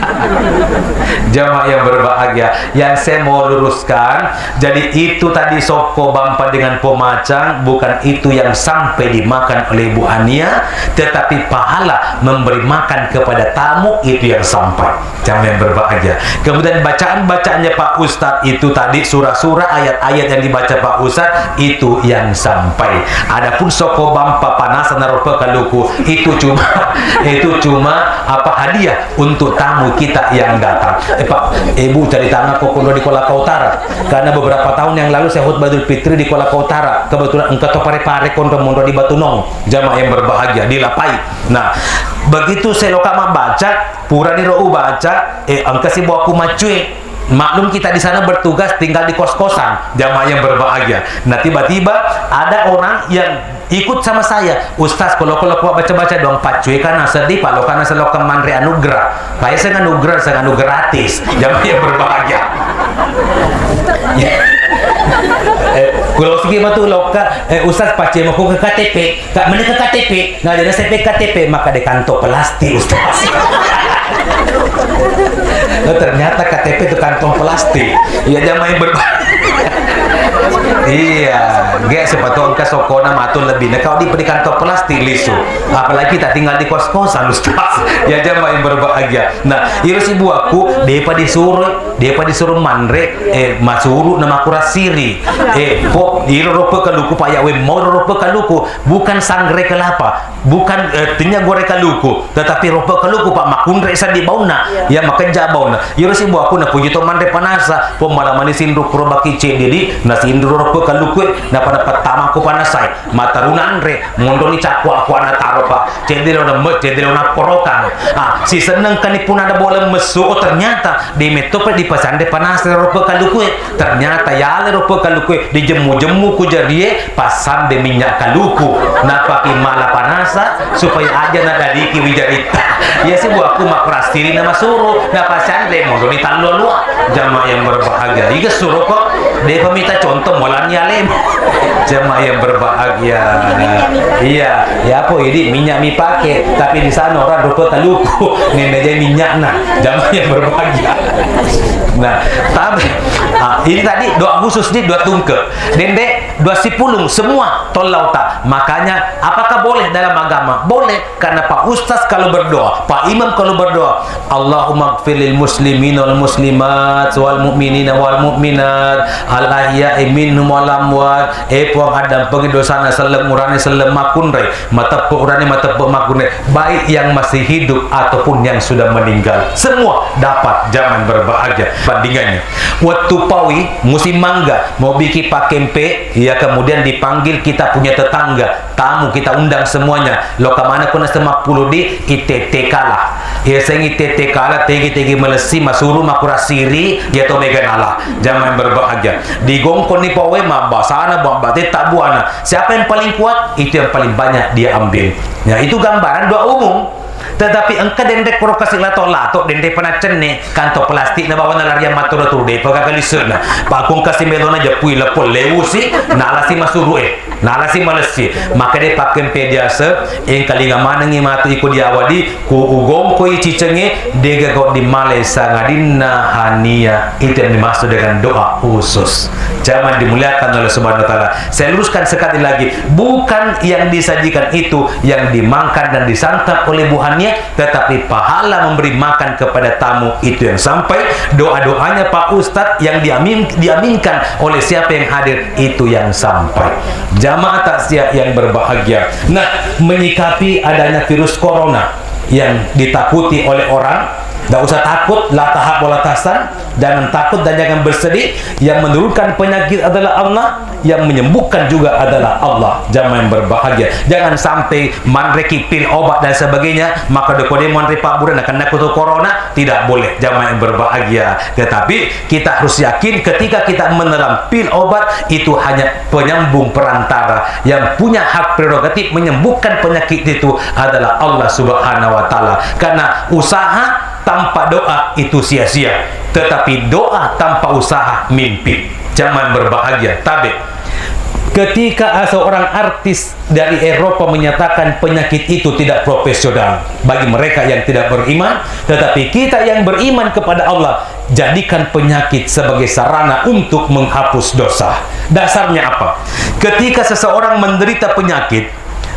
A: Jamaah yang berbahagia yang saya mau luruskan jadi itu tadi soko bampa dengan pemacang bukan itu yang sampai dimakan oleh Ibu Ania tetapi pahala memberi makan kepada tamu itu yang sampai. Yang berbahagia. Kemudian bacaan-bacaannya Pak Ustadz itu tadi surah-surah ayat-ayat yang dibaca Pak Ustadz itu yang sampai. Adapun soko bampa panasan naropa kaluku itu cuma apa hadiah untuk tamu kita yang datang. Pak Ibu cari tangan kokono di Kolaka Utara karena beberapa tahun yang lalu saya khutbah Idul Fitri di Kolaka Utara kebetulan engkau to pare-pare kondo-mondo di Batunong. Jamaah yang berbahagia dilapai. Nah begitu saya lokama baca pura di rohu baca angka si bawa aku macui maklum kita di sana bertugas tinggal di kos-kosan. Jamaah yang berbahagia. Nah tiba-tiba ada orang yang ikut sama saya. Ustaz, kalau baca-baca doang pacuy karena sedih Pak, lo karena selalu kemandri anugerah. Kayak saya anugerah gratis. Jangan yang berbahagia. Ya. Kalau segi batu loka Ustaz pace mau ke KTP, mana ke KTP? Nah, ada saya KTP maka di kantong plastik Ustaz. Oh, ternyata KTP itu kantong plastik. Ya jangan main iya, gak sepatu angka sokona matul lebih. Nah, kau di kantong plastik lisu. Apalagi kita tinggal di kos-kosan Ustaz. Ya jangan main berbahagia. Nah, irus ibu aku depa disuruh manre masuru nama kurasiri. Po iro rope kaluku paya we mau rope kaluku bukan sangre kelapa, bukan tinya gore kaluku, tetapi rope kaluku Pak makundre sa di bauna. Ya makenja bauna. Irus ibu aku na puji to manre panasa, po malamani sindru kuro bakice dedi na sindru rope kaluku na pada pertama ku panasai. Mataruna andre mondoni cakku aku ana taro Pak. Cendelo na porokan. Ah, si seneng kan pun ada bola mesu. Oh ternyata di metope di pasande panas rope kaluku. Ternyata ya le rope kaluku di jemu ku jarie pasam de minyak kaluku na pakai mala panasa supaya aja na dadiki wijarita. Ya sih bu aku makrastiri nama suruh na pasande mondo ni tallo jamaah yang berbahagia. Iga suruh kok dia peminta contoh molan nyalem. Jamaah yang berbahagia. Iya, ya apa ini minyak mi pakai tapi di sana orang rupa kaluku ngemeja minyakna. Jamaah yang berbahagia. Nah, tapi ini tadi doa khusus nih doa tungke. Dende doa sipulung semua tolau tak. Makanya apakah boleh dalam agama? Boleh karena Pak Ustaz kalau berdoa, Pak Imam kalau berdoa, Allahumma gfirlil muslimin wal muslimat wal mu'minina wal mu'minat al ahya'i minhum wal amwat. Puang adam pergi dosana selem urane selem makunre matepe urane matepe makunre, baik yang masih hidup ataupun yang sudah meninggal, semua dapat zaman berbahagia. Bandingannya waktu pawi musim mangga mau bikin pakempe ya, kemudian dipanggil kita punya tetangga tamu, kita undang semuanya lo kemana kuna semak puluh di ITT kalah ya sengi ITT kalah tegi melesi masuru makurasiri ya to meganala zaman berbahagia di gongkon ni pawe mabasana bambate tabuana, siapa yang paling kuat itu yang paling banyak dia ambil ya. Itu gambaran doa umum. Tetapi engka dendek prokasi lato dendek pernah cenne kanto plastik na bawa na larian maturo tude pagkagali sana pa kung kasi melona japui lepo leusi nalasi masuru nalasi malesi maka de pakem pediasa en kalinga manangi matu iku diawadi ku ugong ko icicenge dega go di Malaysia ngadinna hania. Itu yang dimaksud dengan doa khusus. Jangan dimuliakan oleh Subhanahu wa taala. Saya luruskan sekali lagi, bukan yang disajikan itu yang dimakan dan disantap oleh buhannya, tetapi pahala memberi makan kepada tamu itu yang sampai, doa-doanya Pak Ustadz yang diaminkan oleh siapa yang hadir itu yang sampai. Jamaah takziah yang berbahagia. Nah, menyikapi adanya virus corona yang ditakuti oleh orang, tidak usah takut, la tahab wala tahzan, jangan takut dan jangan bersedih. Yang menurunkan penyakit adalah Allah, yang menyembuhkan juga adalah Allah. Jangan berbahagia. Jangan sampai manreki pil obat dan sebagainya, maka dekode manre Pak Buran akan nakutu corona, tidak boleh. Jangan berbahagia. Tetapi kita harus yakin ketika kita menelan pil obat itu hanya penyambung perantara. Yang punya hak prerogatif menyembuhkan penyakit itu adalah Allah Subhanahu wa taala. Karena usaha tanpa doa itu sia-sia, tetapi doa tanpa usaha mimpi. Jangan berbahagia. Tabe ketika seorang artis dari Eropa menyatakan penyakit itu tidak profesional bagi mereka yang tidak beriman, tetapi kita yang beriman kepada Allah jadikan penyakit sebagai sarana untuk menghapus dosa. Dasarnya apa? Ketika seseorang menderita penyakit,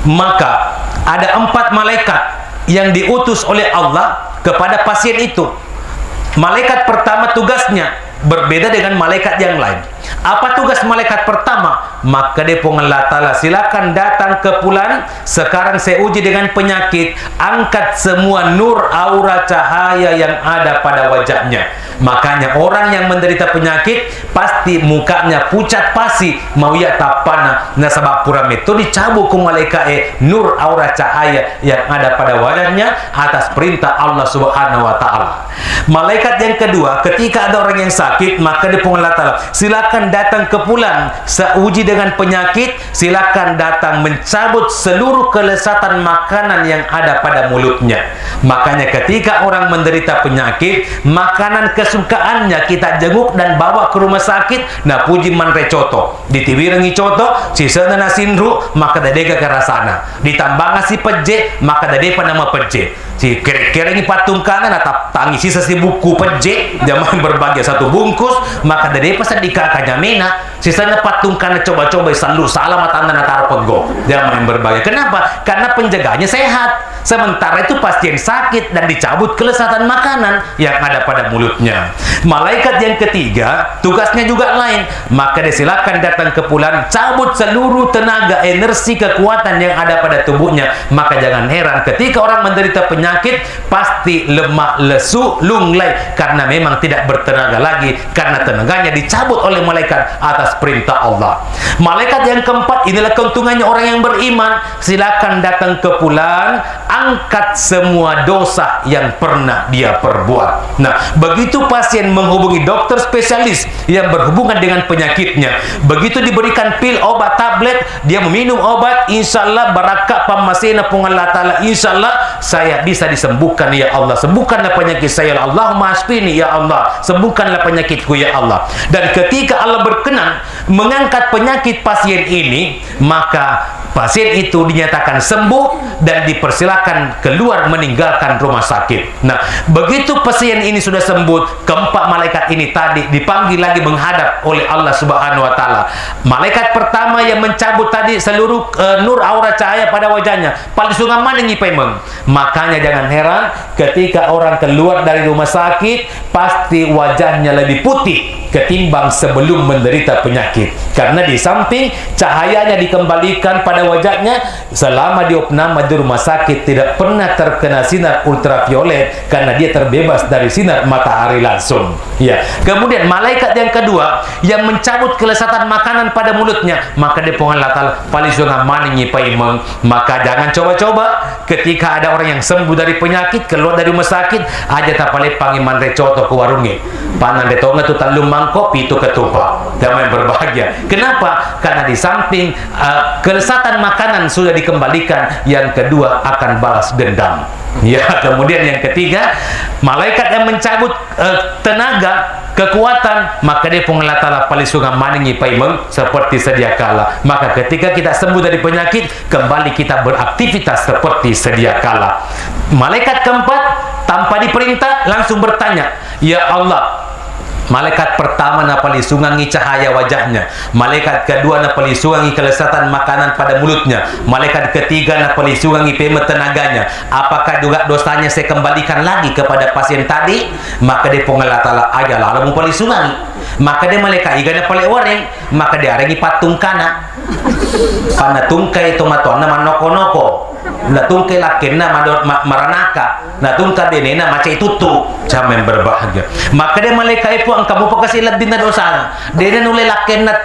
A: maka ada 4 malaikat yang diutus oleh Allah kepada pasien itu. Malaikat pertama tugasnya berbeda dengan malaikat yang lain. Apa tugas malaikat pertama? Maka dia Allah Ta'ala, silakan datang ke fulan, sekarang saya uji dengan penyakit, angkat semua nur aura cahaya yang ada pada wajahnya. Makanya orang yang menderita penyakit pasti mukanya pucat pasi, mau ya tapana nasabab pura metode dicabut ku malaikat nur aura cahaya yang ada pada wajahnya atas perintah Allah Subhanahu wa taala. Malaikat yang kedua, ketika ada orang yang sakit, maka dia Allah Ta'ala, silakan silakan datang ke pulang seuji dengan penyakit, silakan datang mencabut seluruh kelezatan makanan yang ada pada mulutnya. Makanya ketika orang menderita penyakit, makanan kesukaannya kita jenguk dan bawa ke rumah sakit, nah puji manre coto ditiwirengi coto sisana nasinru maka dadega kerasana ditambah ngasih peje maka dadepa nama peje si kira-kira ini patung kanan atau tangi sisa si buku peje zaman berbagai satu bungkus maka dadepa sedika kanyamena sisanya patung kanan coba-coba sandu salam atanda natar pego zaman berbagai. Kenapa? Karena penjaganya sehat, sementara itu pasien sakit dan dicabut kelezatan makanan yang ada pada mulutnya. Malaikat yang ketiga tugasnya juga lain, maka disilakan datang ke pulang, cabut seluruh tenaga, energi, kekuatan yang ada pada tubuhnya. Maka jangan heran ketika orang menderita penyakit pasti lemah, lesu, lunglai karena memang tidak bertenaga lagi karena tenaganya dicabut oleh malaikat atas perintah Allah. Malaikat yang keempat, inilah keuntungannya orang yang beriman, silakan datang ke pulang, angkat semua dosa yang pernah dia perbuat. Nah, begitu pasien menghubungi dokter spesialis yang berhubungan dengan penyakitnya, begitu diberikan pil obat tablet, dia meminum obat, insya Allah barakah pamasena pungallah ta'ala, insya Allah saya bisa disembuhkan ya Allah, sembuhkanlah penyakit saya, Allahumma asfini ya Allah, sembuhkanlah penyakitku ya Allah. Dan ketika Allah berkenan mengangkat penyakit pasien ini, maka pasien itu dinyatakan sembuh dan dipersilakan keluar meninggalkan rumah sakit. Nah, begitu pasien ini sudah sembuh, keempat malaikat ini tadi dipanggil lagi menghadap oleh Allah Subhanahu wa taala. Malaikat pertama yang mencabut tadi seluruh nur aura cahaya pada wajahnya, paling sungai mana nyipemeng. Makanya jangan heran ketika orang keluar dari rumah sakit pasti wajahnya lebih putih ketimbang sebelum menderita penyakit, karena di samping cahayanya dikembalikan pada wajahnya selama diopname di rumah sakit tidak pernah terkena sinar ultraviolet karena dia terbebas dari sinar matahari langsung. Ya. Kemudian malaikat yang kedua yang mencabut kelezatan makanan pada mulutnya, maka dia pengalatan paling sungai maningi paimeng. Maka jangan coba-coba ketika ada orang yang sembuh dari penyakit keluar dari rumah sakit aja tapale pangiman recoto ke warungi panan detonga tu talum kopi itu ketupat. Damai berbahagia. Kenapa? Karena di samping kelezatan makanan sudah dikembalikan, yang kedua akan balas dendam. Ya, kemudian yang ketiga, malaikat yang mencabut tenaga, kekuatan, maka dia pengelatala palisungan maningi paimeng seperti sedia kala. Maka ketika kita sembuh dari penyakit, kembali kita beraktivitas seperti sedia kala. Malaikat keempat tanpa diperintah langsung bertanya, ya Allah. Malaikat pertama na palisungangi cahaya wajahnya, malaikat kedua na palisungangi kelezatan makanan pada mulutnya, malaikat ketiga na palisungangi pema tenaganya. Apakah juga dosanya saya kembalikan lagi kepada pasien tadi? Maka dia pengelatala aja lalu mau palisungangi, maka dia malaikat igana pale wareng, maka dia arengi patung kana pana tungkai tomatuana manoko-noko na tungkai lakenna maranaka na tungkai denena macai tutu jaman berbahagia. Maka dia malaikat ang kamu pagkasilat din na dosa dia nulay lakenna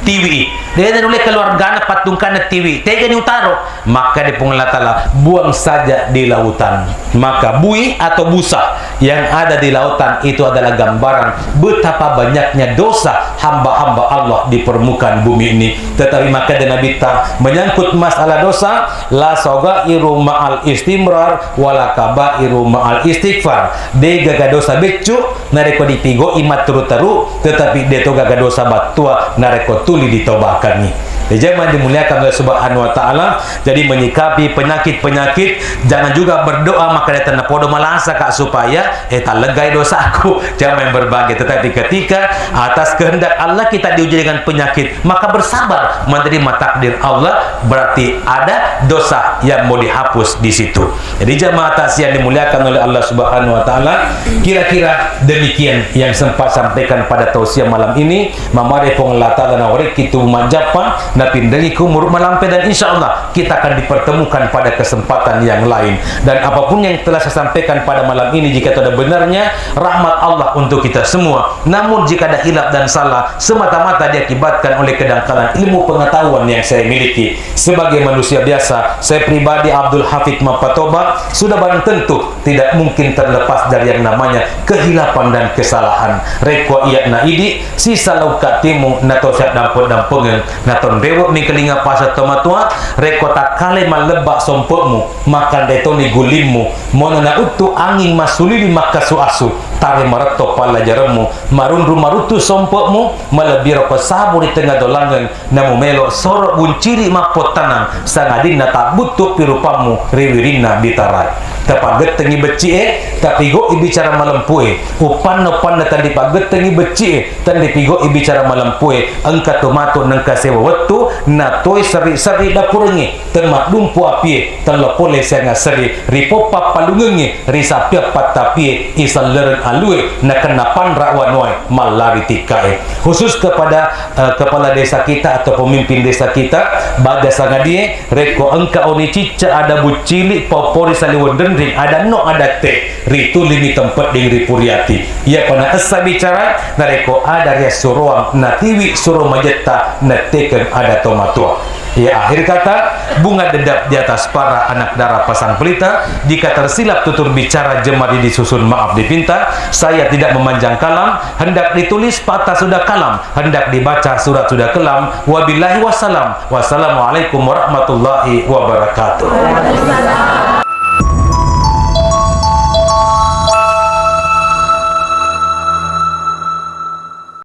A: TV dia nulay keluarga na patungkan na TV tega ni utaro, maka dia pengelatala buang saja di lautan. Maka bui atau busa yang ada di lautan itu adalah gambaran betapa banyaknya dosa hamba-hamba Allah di permukaan bumi ini. Tetapi maka Nabi ta menyangkut masalah dosa, la sagairu ma'al istimrar wala kabairu ma'al istighfar. De gaga dosa beccu nareko dipigo imat teru-teru, tetapi de to gaga dosa batua nareko tuli ditobakan nih. Jangan dimuliakan oleh Subhanahu wa taala. Jadi menyikapi penyakit-penyakit jangan juga berdoa maka dia tanda podo malasa kak supaya legai dosaku. Jangan berbagi, tetapi ketika atas kehendak Allah kita diuji dengan penyakit, maka bersabar menerima takdir Allah, berarti ada dosa yang mau dihapus di situ. Jadi jamaah tasya yang dimuliakan oleh Allah Subhanahu wa taala, kira-kira demikian yang sempat sampaikan pada tausiah malam ini. Mamare pengelata dan awrik itu majapa Napi dengi kumur melampai, dan insya Allah kita akan dipertemukan pada kesempatan yang lain. Dan apapun yang telah saya sampaikan pada malam ini, jika itu ada benarnya, rahmat Allah untuk kita semua. Namun jika ada hilaf dan salah, semata-mata diakibatkan oleh kedangkalan ilmu pengetahuan yang saya miliki. Sebagai manusia biasa, saya pribadi Abdul Hafid Mapatoba sudah barang tentu tidak mungkin terlepas dari yang namanya kehilapan dan kesalahan. Reko iya na idi sisa laukat timu natosyak dampot dampengeng naton bewok mi kelinga pasat tomatua reko tak kale malebak sompokmu makan detoni gulimmu mono na utu angin masuli di makasu asu tare mareto pala jaremu marundu marutu sompokmu malebiro pesabu di tengah dolangen namu melo sorok bunciri mapot tanang sangadina tak butuh pirupamu riwirina bitarai tepat getengi beci tapi go ibicara malam pue upan tadi pak getengi beci tadi pigo ibicara malam pue engka tomato nengka sewa wetu na toy seri dapurengi temak dumpu api telepole senga seri ripopa palungengi risapia patapie isal leren alue na kena pandra wanoi malari tikae. Khusus kepada kepala desa kita atau pemimpin desa kita baga sangadie reko engka oni cica ada bucili popori saliwon dendring ada no ada te ritu limi tempat di ripuriati ia pada esa bicara nareko ada ria suruang natiwi suruh majeta nateken ada tomatua. Ya, akhir kata, bunga dedap di atas para anak darah pasang pelita. Jika tersilap tutur bicara jemari disusun maaf dipinta. Saya tidak memanjang kalam, hendak ditulis patah sudah kalam, hendak dibaca surat sudah kelam. Wabillahi wassalam. Wassalamualaikum warahmatullahi wabarakatuh.